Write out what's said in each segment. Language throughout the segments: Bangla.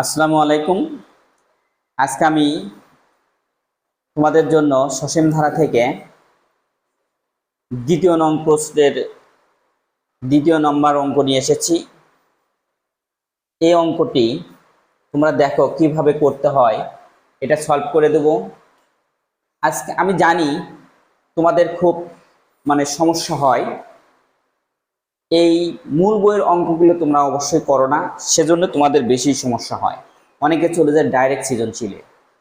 আসসালামু আলাইকুম। আজকে আমি তোমাদের জন্য সসীম ধারা থেকে দ্বিতীয় নং প্রশ্নের দ্বিতীয় নম্বর অঙ্ক নিয়ে এসেছি। এই অঙ্কটি তোমরা দেখো কিভাবে করতে হয়, এটা সলভ করে দেব। আজকে আমি জানি তোমাদের খুব সমস্যা হয়, এই মূল বইয়ের অঙ্কগুলো তোমরা অবশ্যই করো না, সেজন্য তোমাদের বেশি সমস্যা হয়। অনেকে চলে যায় ডাইরেক্ট সৃজনশীলে।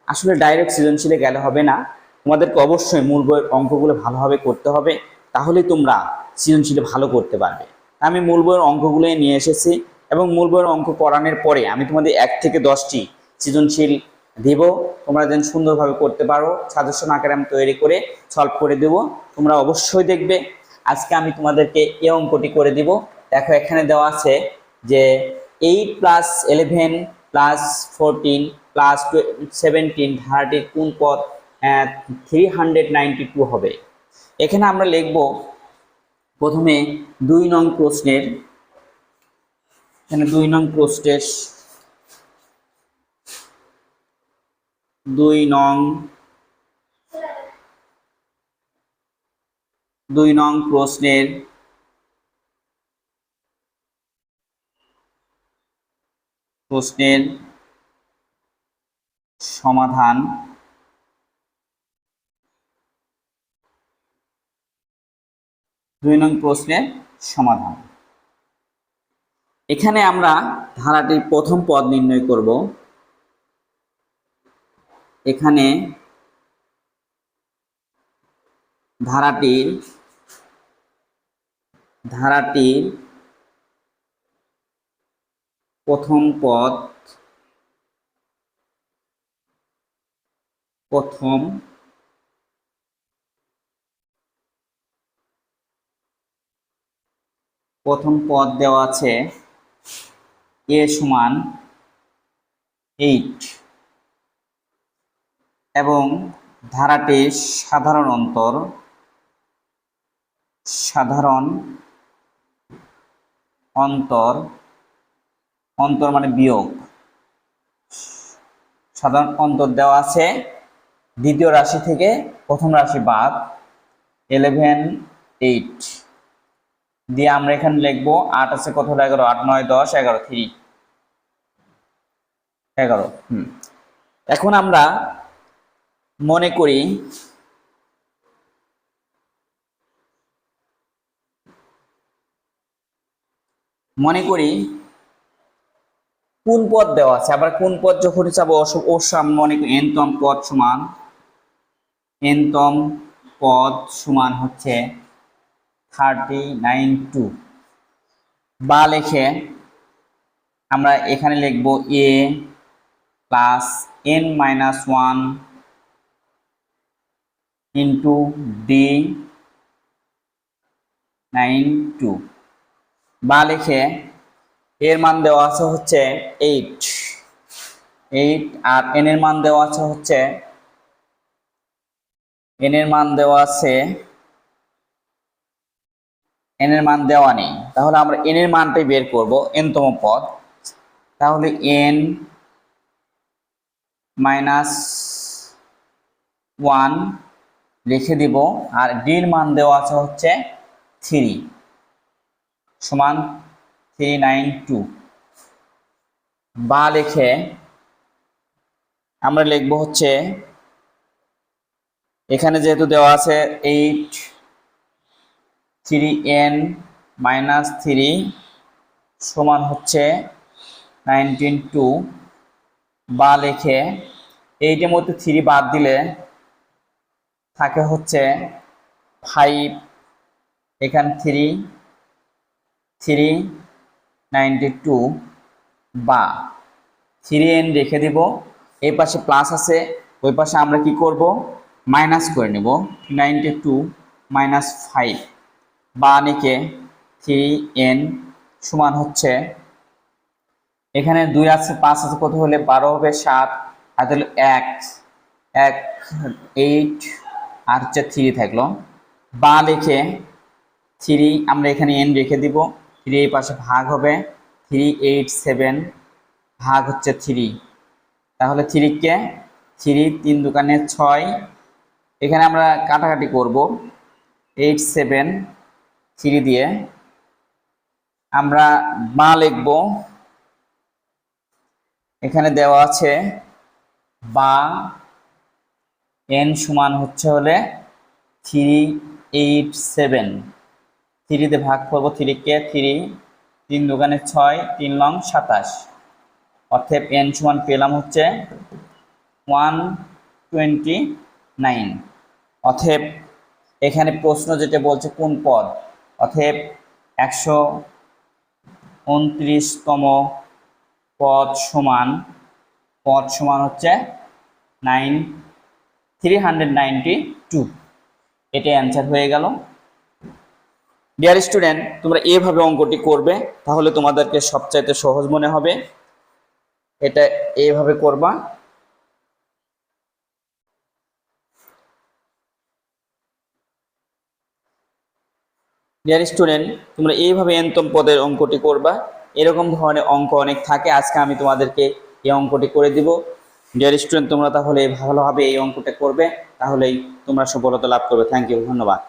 আসলে ডাইরেক্ট সৃজনশীলে গেলে হবে না, তোমাদেরকে অবশ্যই মূল বইয়ের অঙ্কগুলো ভালোভাবে করতে হবে, তাহলেই তোমরা সৃজনশীলে ভালো করতে পারবে। আমি মূল বইয়ের অঙ্কগুলোই নিয়ে এসেছি এবং মূল বইয়ের অঙ্ক করানোর পরে আমি তোমাদের 1 থেকে 10টি সৃজনশীল দেব, তোমরা যেন সুন্দরভাবে করতে পারো। সাজেশন আকারে আমি তৈরি করে সলভ করে দেব, তোমরা অবশ্যই দেখবে। আজকে আমি তোমাদেরকে এই অঙ্কটি করে দিব। দেখো এখানে দেওয়া আছে যে 8 + 11 + 14 + 17 ধারাটির কোন পদ 392 হবে। এখানে আমরা লিখব প্রথমে 2 নং প্রশ্নের, এখানে 2 নং প্রশ্নের 2 নং প্রশ্নের সমাধান। 2 নং প্রশ্নের সমাধান। এখানে আমরা ধারাটির প্রথম পদ নির্ণয় করব। এখানে ধারাটির প্রথম পদ দেওয়া আছে a = 8 এবং ধারাটির সাধারণ অন্তর মানে বিয়োগ, সাধারণ অন্তর দেওয়া আছে দ্বিতীয় রাশি থেকে প্রথম রাশি বাদ 11 8 দিয়ে আমরা এখানে লিখবো 8 আছে কত হলো 11, 8 9 10 11, 3 11। এখন আমরা মনে করি কোন পদ দেওয়া আছে। আবার কোন পদ যখন চাবো অবশ্যই আমরা মনে করি nতম পদ সমান হচ্ছে 392। বা লিখে আমরা এখানে লিখবো a + n - 1 ইন্টু d 92। বা লিখে এর মান দেওয়া আছে হচ্ছে 8 আর n এর মান দেওয়া আছে হচ্ছে n এর মান দেওয়া নেই, তাহলে আমরা n এর মানটাই বের করব, nতম পদ। তাহলে n - 1 লিখে দিব, আর d এর মান দেওয়া আছে হচ্ছে 3 সমান 392। বা লিখে আমরা লিখব হচ্ছে এখানে যেহেতু দেওয়া আছে 8 3n - 3 সমান হচ্ছে 192। বা লিখে 8 এর মধ্যে 3 বাদ দিলে থাকে হচ্ছে 5, এখানে 392। বা 3n রেখে দিব, এই পাশে প্লাস আছে, ওই পাশে আমরা কি করব মাইনাস করে নেব, 92 - 5। বা নিকে 3n সমান হচ্ছে এখানে 2 আছে 5 আছে কত হলে 12 হবে 7, আর তাহলে 1 8 আর হচ্ছে 3 থাকলো। বা লিখে 3 আমরা এখানে n রেখে দিব, 3 এই পাশে ভাগ হবে 387 ভাগ হচ্ছে 3, তাহলে 3 কে 3 3 দোকানে 6, এখানে আমরা কাটাকাটি করব 8 7 3 দিয়ে আমরা মা লিখব, এখানে দেওয়া আছে বা n সমান হচ্ছে হলে 3 8 7, 3 দিয়ে ভাগ করব, 3 কে 3 3 দোকানে 6 3 লং 27, অতএব n সমান পেলাম হচ্ছে 129। অতএব এখানে প্রশ্ন যেটা বলছে কোন পদ, অতএব 129তম পদ সমান হচ্ছে 392। এটা অ্যান্সার হয়ে গেল। ডিয়ার স্টুডেন্ট, তোমরা এইভাবে অঙ্কটি করবে, তাহলে তোমাদেরকে সবচাইতে সহজ মনে হবে। এটা এইভাবে করবা। ডিয়ার স্টুডেন্ট, তোমরা এইভাবে এনতম পদের অঙ্কটি করবা। এরকম ধরনের অঙ্ক অনেক থাকে, আজকে আমি তোমাদেরকে এই অঙ্কটি করে দিব। ডিয়ার স্টুডেন্ট, তোমরা তাহলে ভালোভাবে এই অঙ্কটা করবে, তাহলেই তোমরা সফলতা লাভ করবে। থ্যাংক ইউ, ধন্যবাদ।